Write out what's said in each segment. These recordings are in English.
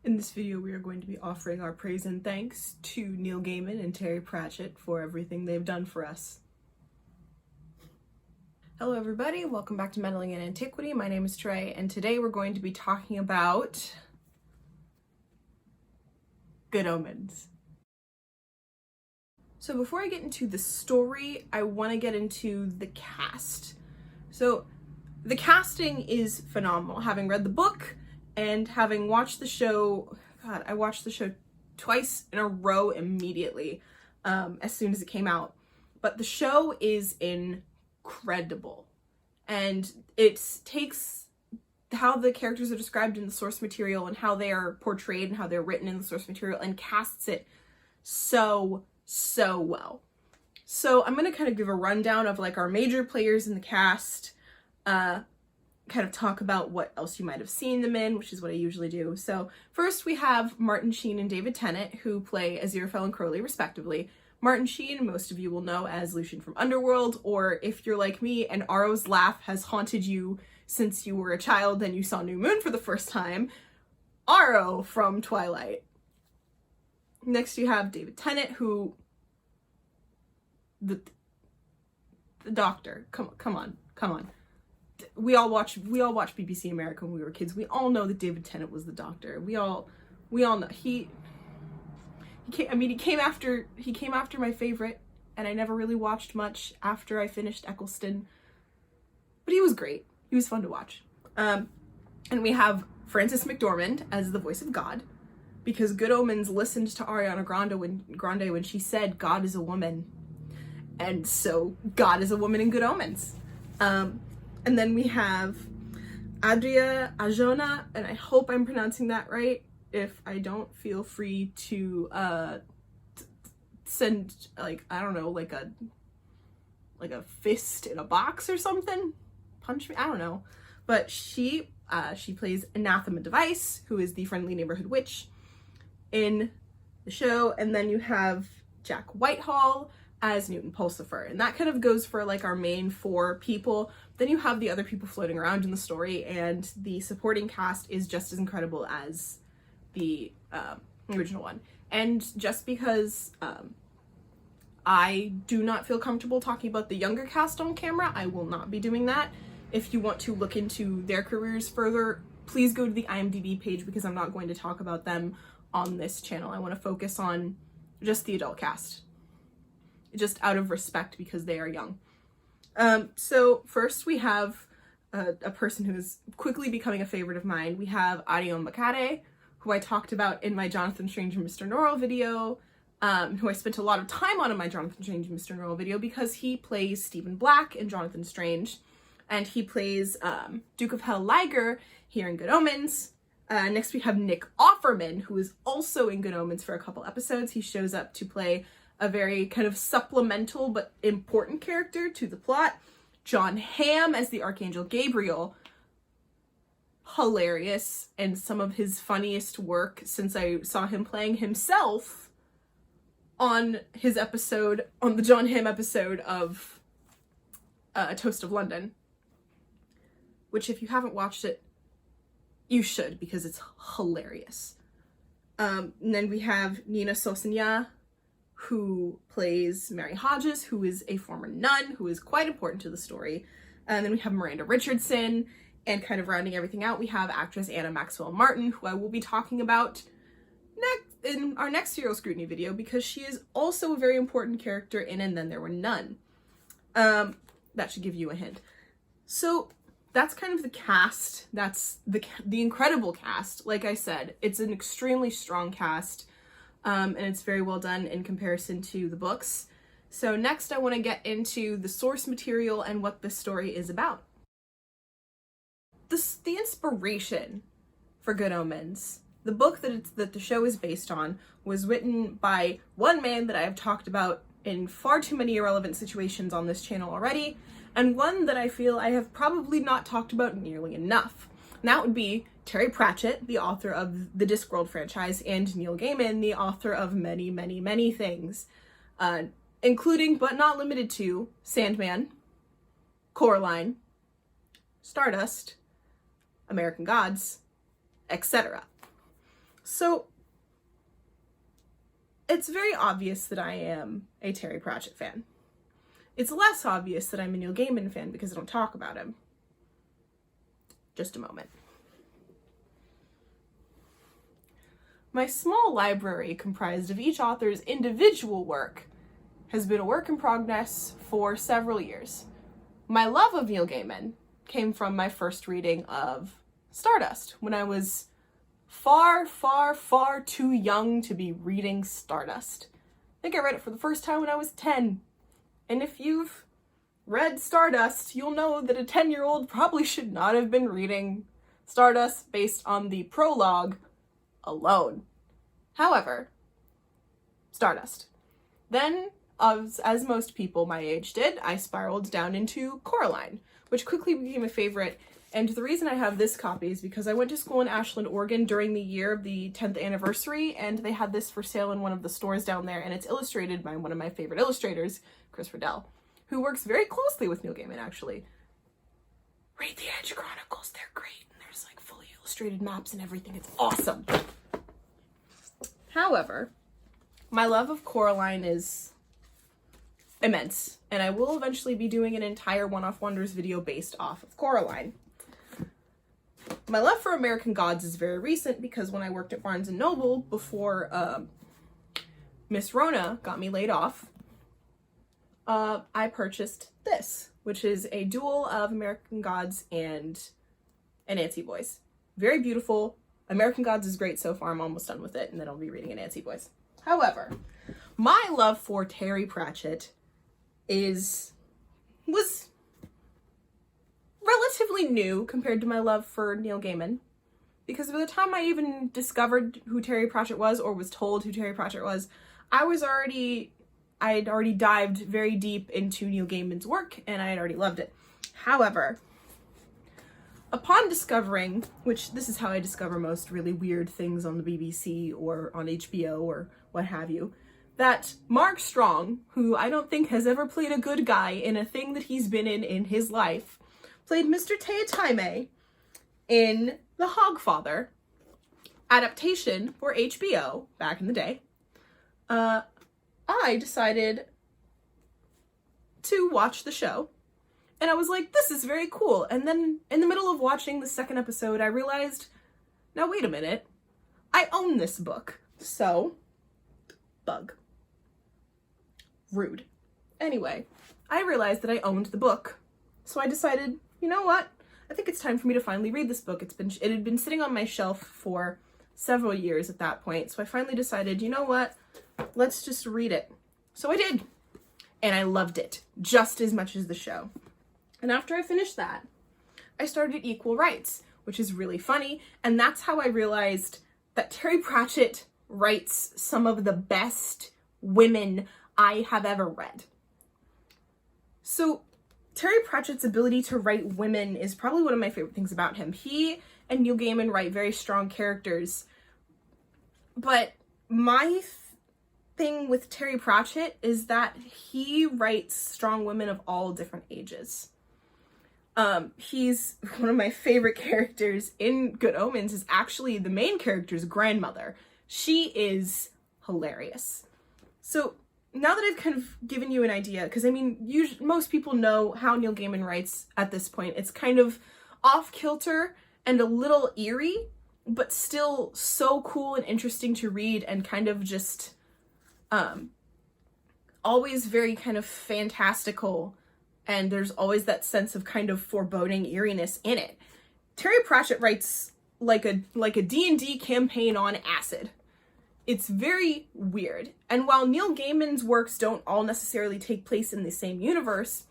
In this video, we are going to be offering our praise and thanks to Neil Gaiman and Terry Pratchett for everything they've done for us. Hello everybody, welcome back to Meddling in Antiquity. My name is Trey, and today we're going to be talking about Good Omens. So before I get into the story, I want to get into the cast. So the casting is phenomenal. Having read the book and having watched the show, I watched the show twice in a row immediately as soon as it came out. But the show is incredible. And it takes how the characters are described in the source material and how they are portrayed and how they're written in the source material and casts it so well. So I'm going to kind of give a rundown of like our major players in the cast, kind of talk about what else you might have seen them in, which is what I usually do. So first we have Martin Sheen and David Tennant, who play Aziraphale and Crowley respectively. Martin Sheen, most of you will know as Lucian from Underworld, or if you're like me and Aro's laugh has haunted you since you were a child and you saw New Moon for the first time, Aro from Twilight. Next you have David Tennant, who the Doctor. Come on. We all watched BBC America when we were kids. We all know that David Tennant was the Doctor. We all know he came after my favorite, and I never really watched much after I finished Eccleston. But he was great. He was fun to watch. And we have Frances McDormand as the voice of God, because Good Omens listened to Ariana Grande when she said God is a woman. And so God is a woman in Good Omens. And then we have Adria Arjona, and I hope I'm pronouncing that right. If I don't, feel free to send, like, I don't know, like a fist in a box or something. Punch me, I don't know. But she plays Anathema Device, who is the friendly neighborhood witch in the show. And then you have Jack Whitehall as Newton Pulsifer, and that kind of goes for like our main four people. Then you have the other people floating around in the story, and the supporting cast is just as incredible as the original one. And just because I do not feel comfortable talking about the younger cast on camera, I will not be doing that. If you want to look into their careers further, please go to the IMDb page, because I'm not going to talk about them on this channel. I want to focus on just the adult cast, just out of respect because they are young. So first we have a person who is quickly becoming a favorite of mine. We have Arion Makare, who I talked about in my Jonathan Strange and Mr. Norrell video, who I spent a lot of time on in my Jonathan Strange and Mr. Norrell video, because he plays Stephen Black in Jonathan Strange, and he plays Duke of Hell Liger here in Good Omens. Next we have Nick Offerman, who is also in Good Omens for a couple episodes. He shows up to play a very kind of supplemental but important character to the plot. John Hamm as the Archangel Gabriel. Hilarious, and some of his funniest work since I saw him playing himself on his episode, on the John Hamm episode of A Toast of London. Which, if you haven't watched it, you should, because it's hilarious. And then we have Nina Sosanya, who plays Mary Hodges, who is a former nun, who is quite important to the story. And then we have Miranda Richardson, and kind of rounding everything out, we have actress Anna Maxwell Martin, who I will be talking about in our next serial scrutiny video, because she is also a very important character in And Then There Were None. That should give you a hint. So that's kind of the cast. That's the incredible cast. Like I said, it's an extremely strong cast. And it's very well done in comparison to the books. So next I want to get into the source material and what this story is about. The inspiration for Good Omens, the book that the show is based on, was written by one man that I have talked about in far too many irrelevant situations on this channel already, and one that I feel I have probably not talked about nearly enough. And that would be Terry Pratchett, the author of the Discworld franchise, and Neil Gaiman, the author of many things, including but not limited to Sandman, Coraline, Stardust, American Gods, etc. So it's very obvious that I am a Terry Pratchett fan. It's less obvious that I'm a Neil Gaiman fan because I don't talk about him. Just a moment. My small library, comprised of each author's individual work, has been a work in progress for several years. My love of Neil Gaiman came from my first reading of Stardust, when I was far, far, far too young to be reading Stardust. I think I read it for the first time when I was 10. And if you've read Stardust, you'll know that a 10-year-old probably should not have been reading Stardust based on the prologue alone. However, Stardust. Then, as most people my age did, I spiraled down into Coraline, which quickly became a favorite. And the reason I have this copy is because I went to school in Ashland, Oregon during the year of the 10th anniversary, and they had this for sale in one of the stores down there, and it's illustrated by one of my favorite illustrators, Chris Riddell, who works very closely with Neil Gaiman, actually. Read the Edge Chronicles, they're great, and there's like fully illustrated maps and everything. It's awesome. However, my love of Coraline is immense, and I will eventually be doing an entire One-Off Wonders video based off of Coraline. My love for American Gods is very recent because when I worked at Barnes & Noble before Miss Rona got me laid off, I purchased this, which is a duel of American Gods and Nancy Boys. Very beautiful. American Gods is great so far. I'm almost done with it, and then I'll be reading a Nancy Boys. However, my love for Terry Pratchett was relatively new compared to my love for Neil Gaiman, because by the time I even discovered who Terry Pratchett was, or was told who Terry Pratchett was, I had already dived very deep into Neil Gaiman's work, and I had already loved it. However, upon discovering, which this is how I discover most really weird things on the BBC or on HBO or what have you, that Mark Strong, who I don't think has ever played a good guy in a thing that he's been in his life, played Mr. Teotime in The Hogfather adaptation for HBO back in the day. I decided to watch the show, and I was like, this is very cool. And then in the middle of watching the second episode, I realized, now wait a minute, I own this book. So, bug. Rude. Anyway, I realized that I owned the book. So I decided, you know what? I think it's time for me to finally read this book. It had been sitting on my shelf for several years at that point. So I finally decided, you know what? Let's just read it. So I did. And I loved it just as much as the show. And after I finished that, I started Equal Rights, which is really funny. And that's how I realized that Terry Pratchett writes some of the best women I have ever read. So Terry Pratchett's ability to write women is probably one of my favorite things about him. He and Neil Gaiman write very strong characters, but my thing with Terry Pratchett is that he writes strong women of all different ages. He's one of my favorite characters in Good Omens is actually the main character's grandmother. She is hilarious. So now that I've kind of given you an idea, because I mean, most people know how Neil Gaiman writes at this point. It's kind of off-kilter and a little eerie, but still so cool and interesting to read, and kind of just always very kind of fantastical, and there's always that sense of kind of foreboding eeriness in it. Terry Pratchett writes like a D&D campaign on acid. It's very weird. And while Neil Gaiman's works don't all necessarily take place in the same universe,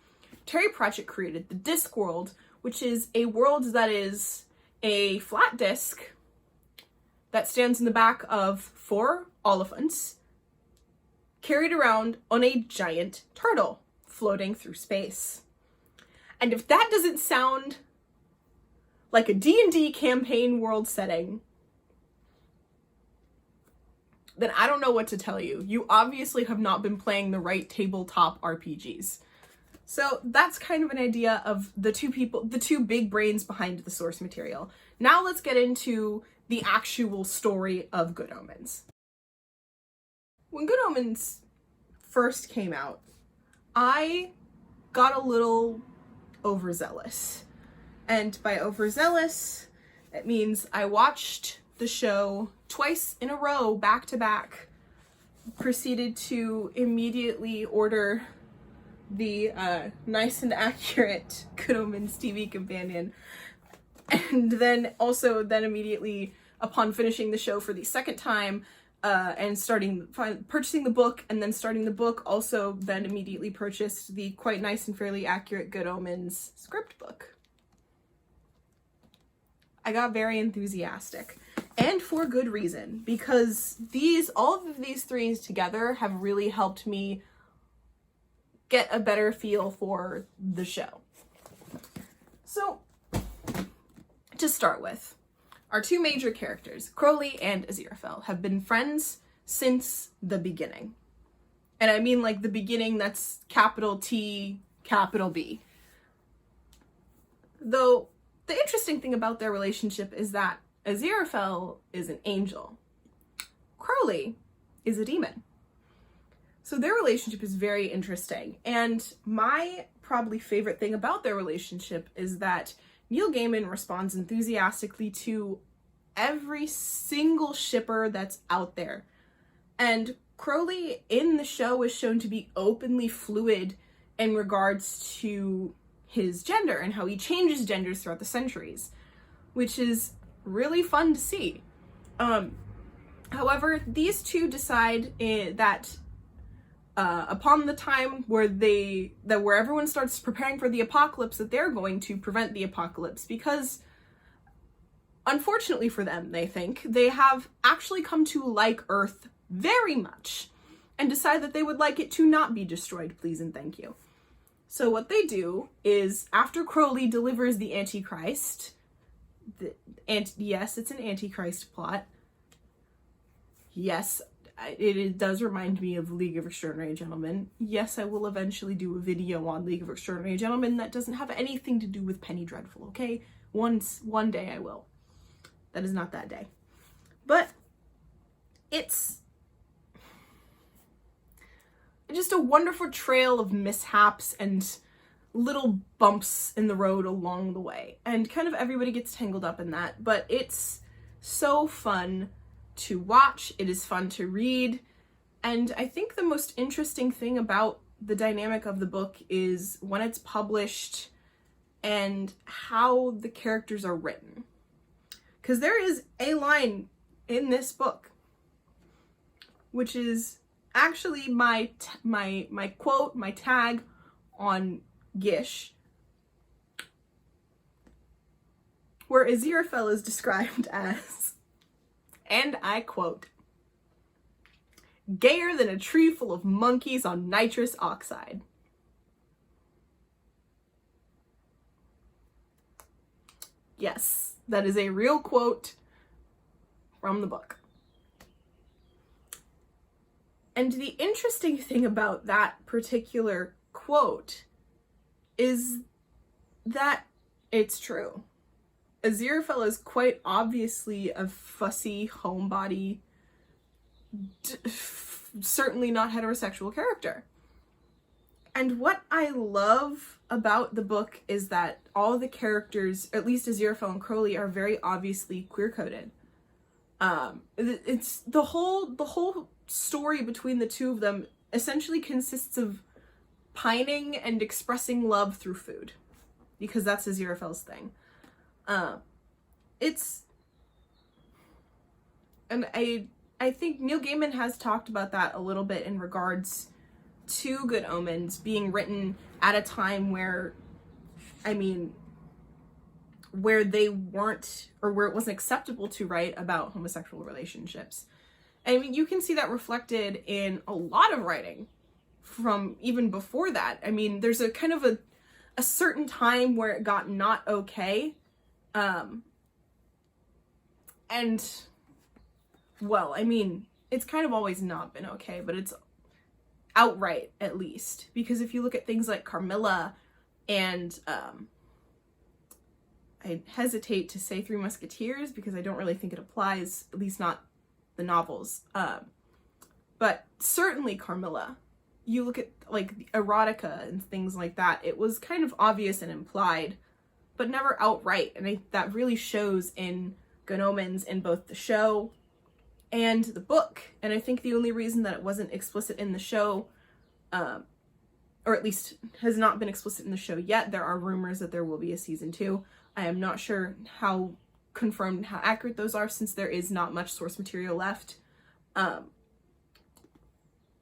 Terry Pratchett created the Discworld, which is a world that is a flat disc that stands in the back of 4 elephants carried around on a giant turtle floating through space. And if that doesn't sound like a D&D campaign world setting, then I don't know what to tell you. You obviously have not been playing the right tabletop RPGs. So that's kind of an idea of the two big brains behind the source material. Now let's get into the actual story of Good Omens. When Good Omens first came out, I got a little overzealous. And by overzealous, it means I watched the show twice in a row, back to back, proceeded to immediately order the nice and accurate Good Omens TV companion, and then immediately, upon finishing the show for the second time, and purchasing the book, and then starting the book, also then immediately purchased the quite nice and fairly accurate Good Omens script book. I got very enthusiastic, and for good reason, because all of these three together have really helped me get a better feel for the show. So, to start with, our two major characters, Crowley and Aziraphale, have been friends since the beginning. And I mean like the beginning that's capital T, capital B. Though, the interesting thing about their relationship is that Aziraphale is an angel. Crowley is a demon. So their relationship is very interesting. And my probably favorite thing about their relationship is that Neil Gaiman responds enthusiastically to every single shipper that's out there. And Crowley in the show is shown to be openly fluid in regards to his gender and how he changes genders throughout the centuries, which is really fun to see. However, these two decide that upon the time where everyone starts preparing for the apocalypse, that they're going to prevent the apocalypse, because unfortunately for them, they think, they have actually come to like Earth very much and decide that they would like it to not be destroyed, please and thank you. So what they do is, after Crowley delivers the Antichrist, yes, it's an Antichrist plot. Yes, it does remind me of League of Extraordinary Gentlemen. Yes, I will eventually do a video on League of Extraordinary Gentlemen that doesn't have anything to do with Penny Dreadful, okay? One day I will. That is not that day. But it's just a wonderful trail of mishaps and little bumps in the road along the way. And kind of everybody gets tangled up in that. But it's so fun to watch. It is fun to read. And I think the most interesting thing about the dynamic of the book is when it's published and how the characters are written. Because there is a line in this book, which is actually my quote, my tag on Gish, where Aziraphale is described as, and I quote, gayer than a tree full of monkeys on nitrous oxide. Yes, that is a real quote from the book. And the interesting thing about that particular quote is that it's true. Aziraphale is quite obviously a fussy, homebody, certainly not heterosexual character. And what I love about the book is that all the characters, at least Aziraphale and Crowley, are very obviously queer-coded. It's the whole story between the two of them essentially consists of pining and expressing love through food, because that's Aziraphale's thing. And I think Neil Gaiman has talked about that a little bit in regards to Good Omens being written at a time where they weren't, or where it wasn't acceptable to write about homosexual relationships. I mean, you can see that reflected in a lot of writing from even before that. I mean, there's a kind of a certain time where it got not okay. And, well, I mean, it's kind of always not been okay, but outright, at least. Because if you look at things like Carmilla and I hesitate to say Three Musketeers because I don't really think it applies, at least not the novels. But certainly Carmilla. You look at like the erotica and things like that, it was kind of obvious and implied, but never outright. And that really shows in Good Omens in both the show and the book. And I think the only reason that it wasn't explicit in the show, or at least has not been explicit in the show yet, there are rumors that there will be a season 2. I am not sure how confirmed and how accurate those are, since there is not much source material left.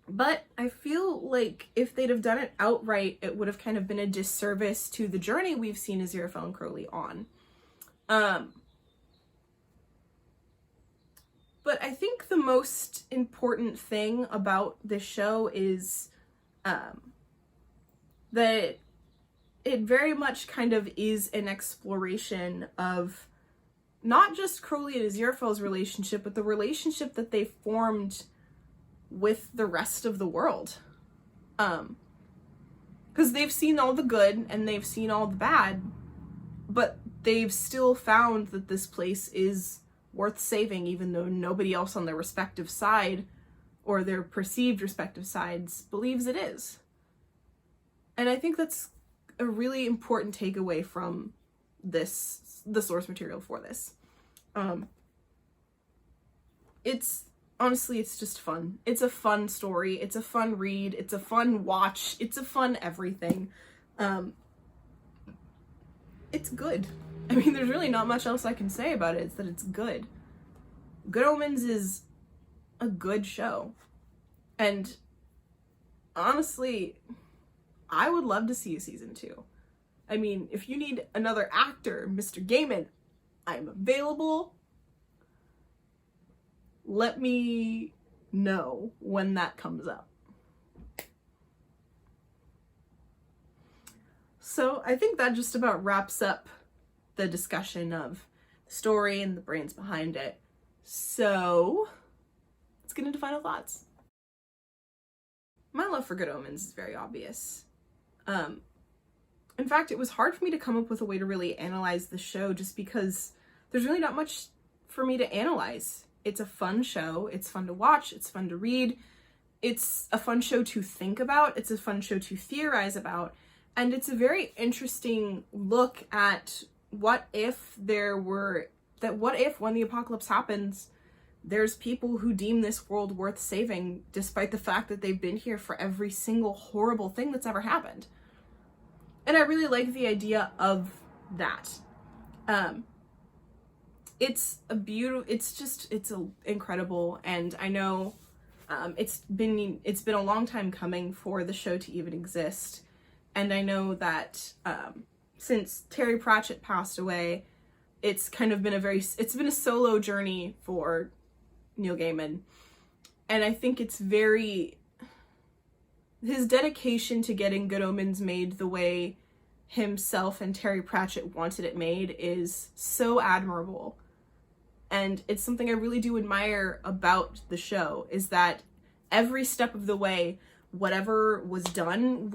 But I feel like if they'd have done it outright, it would have kind of been a disservice to the journey we've seen Aziraphale and Crowley on. But I think the most important thing about this show is that it very much kind of is an exploration of not just Crowley and Aziraphale's relationship, but the relationship that they formed with the rest of the world. Because they've seen all the good and they've seen all the bad, but they've still found that this place is worth saving, even though nobody else on their respective side or their perceived respective sides believes it is. And I think that's a really important takeaway from the source material for this. Honestly, it's just fun. It's a fun story. It's a fun read. It's a fun watch. It's a fun everything. It's good. I mean, there's really not much else I can say about it. It's that it's good. Good Omens is a good show. And honestly, I would love to see a season 2. I mean, if you need another actor, Mr. Gaiman, I'm available. Let me know when that comes up. So I think that just about wraps up the discussion of the story and the brains behind it. So let's get into final thoughts. My love for Good Omens is very obvious. In fact, it was hard for me to come up with a way to really analyze the show, just because there's really not much for me to analyze. It's a fun show. It's fun to watch. It's fun to read. It's a fun show to think about. It's a fun show to theorize about. And it's a very interesting look at what if when the apocalypse happens, there's people who deem this world worth saving, despite the fact that they've been here for every single horrible thing that's ever happened. And I really like the idea of that. It's incredible, and I know it's been a long time coming for the show to even exist. And I know that since Terry Pratchett passed away, it's kind of been it's been a solo journey for Neil Gaiman. And I think it's his dedication to getting Good Omens made the way himself and Terry Pratchett wanted it made is so admirable. And it's something I really do admire about the show, is that every step of the way, whatever was done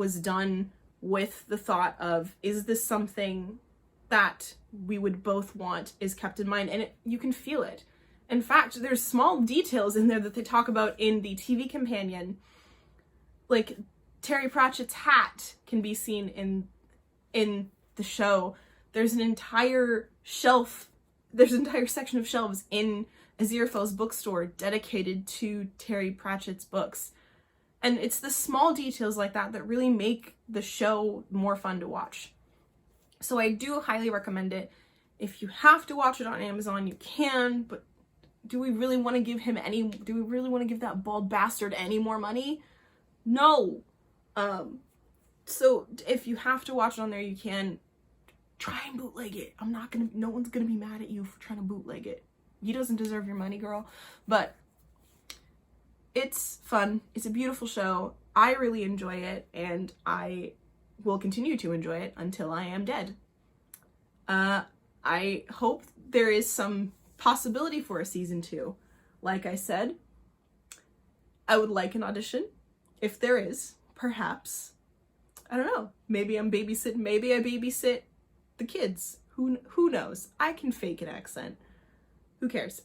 with the thought of, is this something that we would both want, is kept in mind, and you can feel it. In fact, there's small details in there that they talk about in the TV companion. Like, Terry Pratchett's hat can be seen in the show. There's an entire section of shelves in Aziraphale's bookstore dedicated to Terry Pratchett's books. And it's the small details like that that really make the show more fun to watch. So I do highly recommend it. If you have to watch it on Amazon, you can, but do we really want to give that bald bastard any more money? No. So if you have to watch it on there, you can. Try and bootleg it. No one's gonna be mad at you for trying to bootleg it. He doesn't deserve your money, girl. But it's fun. It's a beautiful show. I really enjoy it, and I will continue to enjoy it until I am dead. I hope there is some possibility for a season 2. Like I said, I would like an audition. If there is, perhaps, I don't know, maybe I babysit the kids. Who knows? I can fake an accent. Who cares?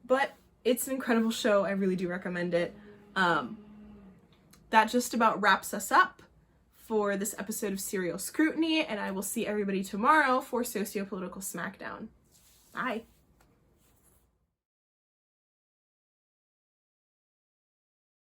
But it's an incredible show. I really do recommend it. That just about wraps us up for this episode of Serial Scrutiny, and I will see everybody tomorrow for Sociopolitical Smackdown. Bye.